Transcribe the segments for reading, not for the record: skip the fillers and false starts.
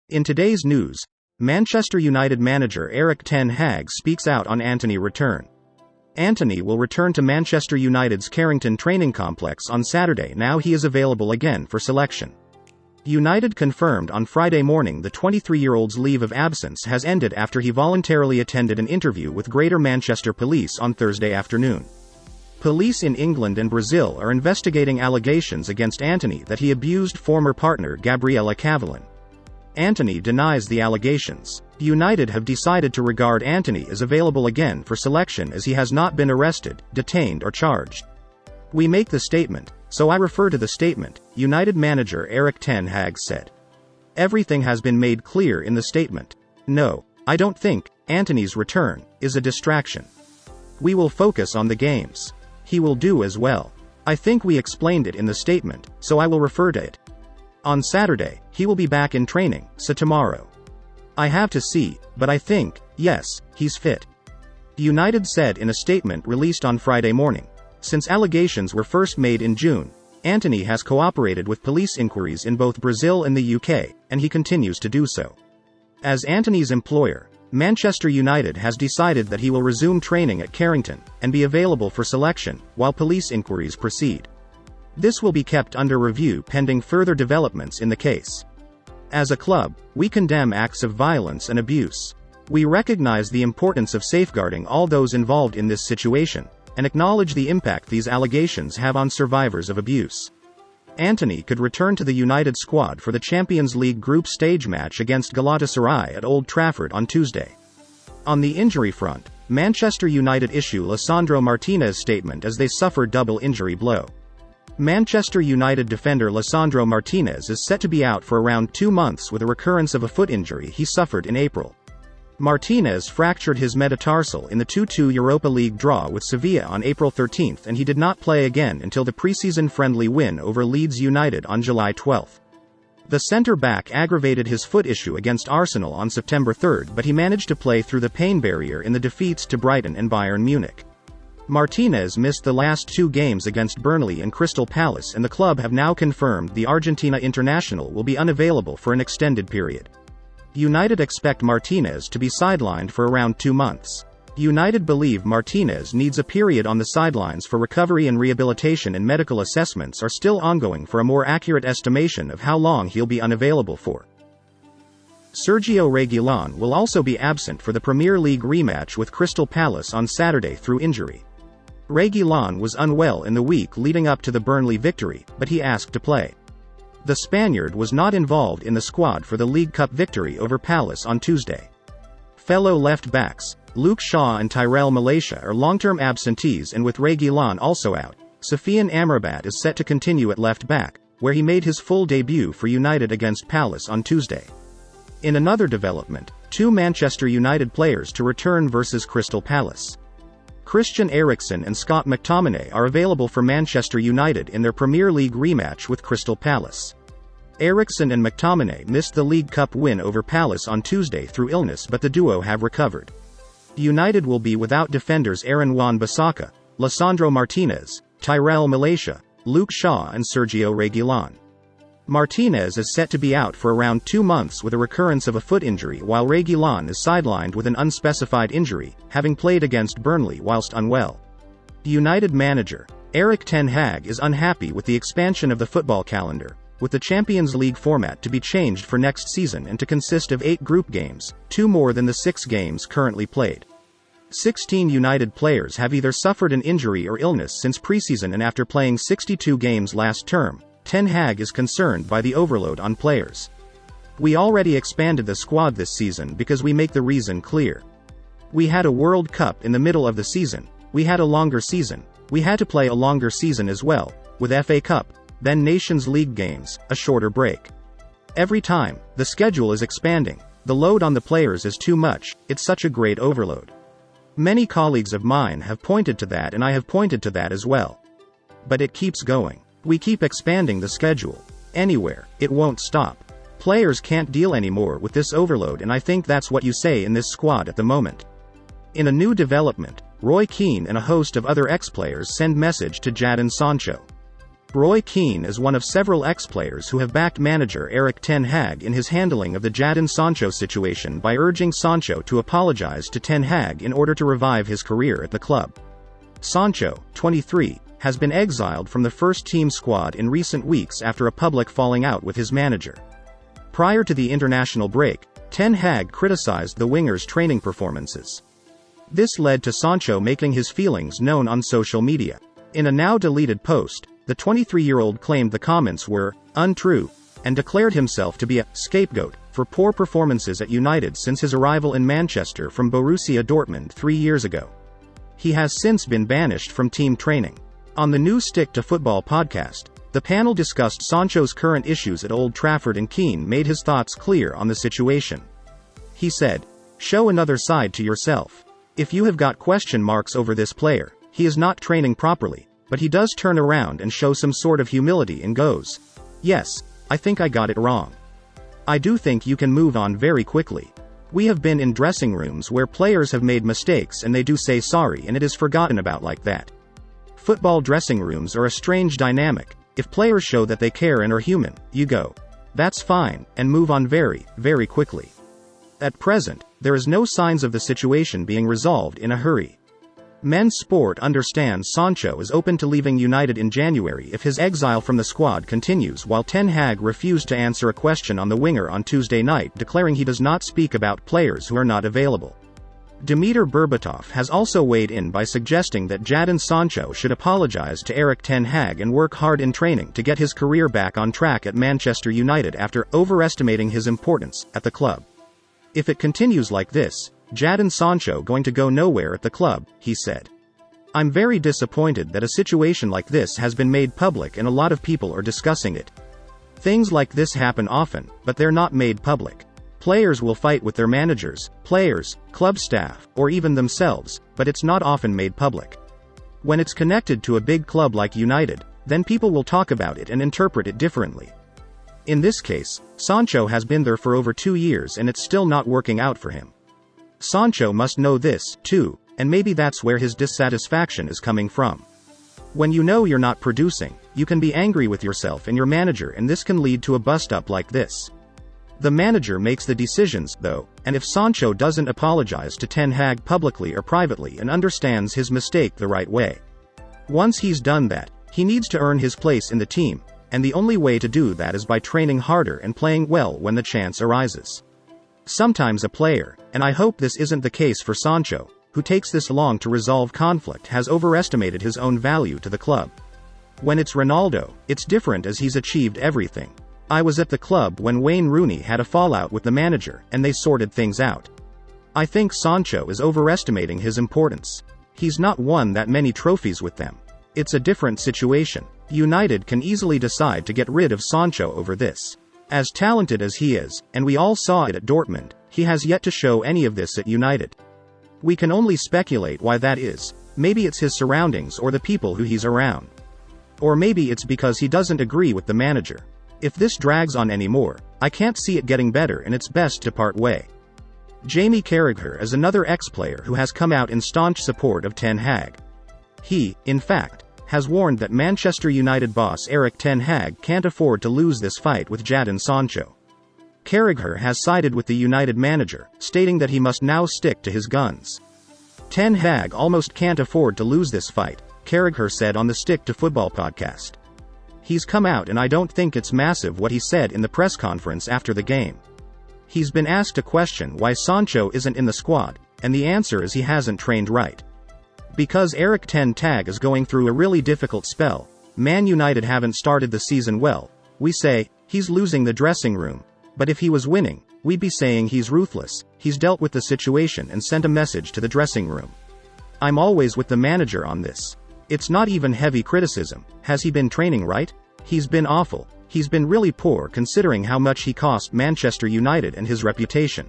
In today's news, Manchester United manager Erik ten Hag speaks out on Antony return. Antony will return to Manchester United's Carrington training complex on Saturday. Now he is available again for selection. United confirmed on Friday morning the 23-year-old's leave of absence has ended after he voluntarily attended an interview with Greater Manchester Police on Thursday afternoon. Police in England and Brazil are investigating allegations against Antony that he abused former partner Gabriela Cavallin. Antony denies the allegations. United have decided to regard Antony as available again for selection as he has not been arrested, detained or charged. "We make the statement, so I refer to the statement," United manager Erik ten Hag said. "Everything has been made clear in the statement. No, I don't think Antony's return is a distraction. We will focus on the games. He will do as well. I think we explained it in the statement, so I will refer to it. On Saturday, he will be back in training, so tomorrow. I have to see, but I think, yes, he's fit," United said in a statement released on Friday morning. Since allegations were first made in June, Antony has cooperated with police inquiries in both Brazil and the UK, and he continues to do so. As Antony's employer, Manchester United has decided that he will resume training at Carrington and be available for selection while police inquiries proceed. This will be kept under review pending further developments in the case. As a club, we condemn acts of violence and abuse. We recognize the importance of safeguarding all those involved in this situation, and acknowledge the impact these allegations have on survivors of abuse. Antony could return to the United squad for the Champions League group stage match against Galatasaray at Old Trafford on Tuesday. On the injury front, Manchester United issue Lisandro Martinez statement as they suffer double injury blow. Manchester United defender Lisandro Martinez is set to be out for around 2 months with a recurrence of a foot injury he suffered in April. Martinez fractured his metatarsal in the 2-2 Europa League draw with Sevilla on April 13 and he did not play again until the pre-season friendly win over Leeds United on July 12. The centre-back aggravated his foot issue against Arsenal on September 3, but he managed to play through the pain barrier in the defeats to Brighton and Bayern Munich. Martinez missed the last 2 games against Burnley and Crystal Palace, and the club have now confirmed the Argentina international will be unavailable for an extended period. United expect Martinez to be sidelined for around 2 months. United believe Martinez needs a period on the sidelines for recovery and rehabilitation, and medical assessments are still ongoing for a more accurate estimation of how long he'll be unavailable for. Sergio Reguilón will also be absent for the Premier League rematch with Crystal Palace on Saturday through injury. Reguilón was unwell in the week leading up to the Burnley victory, but he asked to play. The Spaniard was not involved in the squad for the League Cup victory over Palace on Tuesday. Fellow left-backs, Luke Shaw and Tyrell Malacia are long-term absentees, and with Reguilón also out, Sofiane Amrabat is set to continue at left-back, where he made his full debut for United against Palace on Tuesday. In another development, 2 Manchester United players to return versus Crystal Palace. Christian Eriksen and Scott McTominay are available for Manchester United in their Premier League rematch with Crystal Palace. Eriksen and McTominay missed the League Cup win over Palace on Tuesday through illness, but the duo have recovered. United will be without defenders Aaron Wan-Bissaka, Lisandro Martinez, Tyrell Malacia, Luke Shaw and Sergio Reguilón. Martinez is set to be out for around 2 months with a recurrence of a foot injury, while Reguilón is sidelined with an unspecified injury, having played against Burnley whilst unwell. United manager Erik ten Hag is unhappy with the expansion of the football calendar, with the Champions League format to be changed for next season and to consist of 8 group games, 2 more than the 6 games currently played. 16 United players have either suffered an injury or illness since preseason, and after playing 62 games last term, Ten Hag is concerned by the overload on players. "We already expanded the squad this season because we make the reason clear. We had a World Cup in the middle of the season, we had a longer season, we had to play a longer season as well, with FA Cup, then Nations League games, a shorter break. Every time, the schedule is expanding, the load on the players is too much, it's such a great overload. Many colleagues of mine have pointed to that, and I have pointed to that as well. But it keeps going. We keep expanding the schedule. Anywhere, it won't stop. Players can't deal anymore with this overload, and I think that's what you say in this squad at the moment." In a new development, Roy Keane and a host of other ex-players send message to Jadon Sancho. Roy Keane is one of several ex-players who have backed manager Erik ten Hag in his handling of the Jadon Sancho situation by urging Sancho to apologize to ten Hag in order to revive his career at the club. Sancho, 23, has been exiled from the first-team squad in recent weeks after a public falling out with his manager. Prior to the international break, ten Hag criticized the winger's training performances. This led to Sancho making his feelings known on social media. In a now-deleted post, the 23-year-old claimed the comments were untrue, and declared himself to be a scapegoat for poor performances at United since his arrival in Manchester from Borussia Dortmund 3 years ago. He has since been banished from team training. On the new Stick to Football podcast, the panel discussed Sancho's current issues at Old Trafford, and Keane made his thoughts clear on the situation. He said, "Show another side to yourself. If you have got question marks over this player, he is not training properly, but he does turn around and show some sort of humility and goes, 'Yes, I think I got it wrong.' I do think you can move on very quickly. We have been in dressing rooms where players have made mistakes and they do say sorry and it is forgotten about like that. Football dressing rooms are a strange dynamic. If players show that they care and are human, you go, 'That's fine,' and move on very, very quickly. At present, there is no signs of the situation being resolved in a hurry." Men's Sport understands Sancho is open to leaving United in January if his exile from the squad continues, while ten Hag refused to answer a question on the winger on Tuesday night, declaring he does not speak about players who are not available. Dimitar Berbatov has also weighed in by suggesting that Jadon Sancho should apologize to Erik ten Hag and work hard in training to get his career back on track at Manchester United after overestimating his importance at the club. "If it continues like this, Jadon Sancho going to go nowhere at the club," he said. "I'm very disappointed that a situation like this has been made public and a lot of people are discussing it. Things like this happen often, but they're not made public. Players will fight with their managers, players, club staff, or even themselves, but it's not often made public. When it's connected to a big club like United, then people will talk about it and interpret it differently. In this case, Sancho has been there for over 2 years and it's still not working out for him. Sancho must know this, too, and maybe that's where his dissatisfaction is coming from. When you know you're not producing, you can be angry with yourself and your manager, and this can lead to a bust-up like this. The manager makes the decisions, though, and if Sancho doesn't apologize to ten Hag publicly or privately and understands his mistake the right way, once he's done that, he needs to earn his place in the team, and the only way to do that is by training harder and playing well when the chance arises. Sometimes a player, and I hope this isn't the case for Sancho, who takes this long to resolve conflict, has overestimated his own value to the club. When it's Ronaldo, it's different as he's achieved everything. I was at the club when Wayne Rooney had a fallout with the manager, and they sorted things out. I think Sancho is overestimating his importance. He's not won that many trophies with them. It's a different situation. United can easily decide to get rid of Sancho over this. As talented as he is, and we all saw it at Dortmund, he has yet to show any of this at United. We can only speculate why that is. Maybe it's his surroundings or the people who he's around. Or maybe it's because he doesn't agree with the manager. If this drags on anymore, I can't see it getting better and it's best to part way." Jamie Carragher is another ex-player who has come out in staunch support of ten Hag. He, in fact, has warned that Manchester United boss Erik ten Hag can't afford to lose this fight with Jadon Sancho. Carragher has sided with the United manager, stating that he must now stick to his guns. "Ten Hag almost can't afford to lose this fight," Carragher said on the Stick to Football podcast. He's come out and I don't think it's massive what he said in the press conference after the game. He's been asked a question why Sancho isn't in the squad, and the answer is he hasn't trained right. Because Erik ten Hag is going through a really difficult spell, Man United haven't started the season well, we say, he's losing the dressing room, but if he was winning, we'd be saying he's ruthless, he's dealt with the situation and sent a message to the dressing room. I'm always with the manager on this. It's not even heavy criticism. Has he been training right? He's been awful. He's been really poor considering how much he cost Manchester United and his reputation.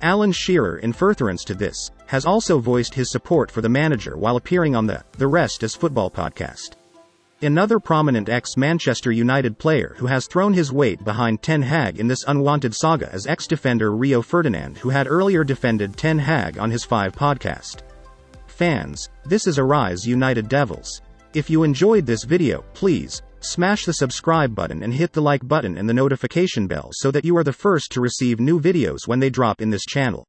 Alan Shearer, in furtherance to this, has also voiced his support for the manager while appearing on the Rest is Football podcast. Another prominent ex-Manchester United player who has thrown his weight behind ten Hag in this unwanted saga is ex-defender Rio Ferdinand, who had earlier defended ten Hag on his 5 podcast. Fans, this is Arise United Devils. If you enjoyed this video, please Smash the subscribe button and hit the like button and the notification bell so that you are the first to receive new videos when they drop in this channel.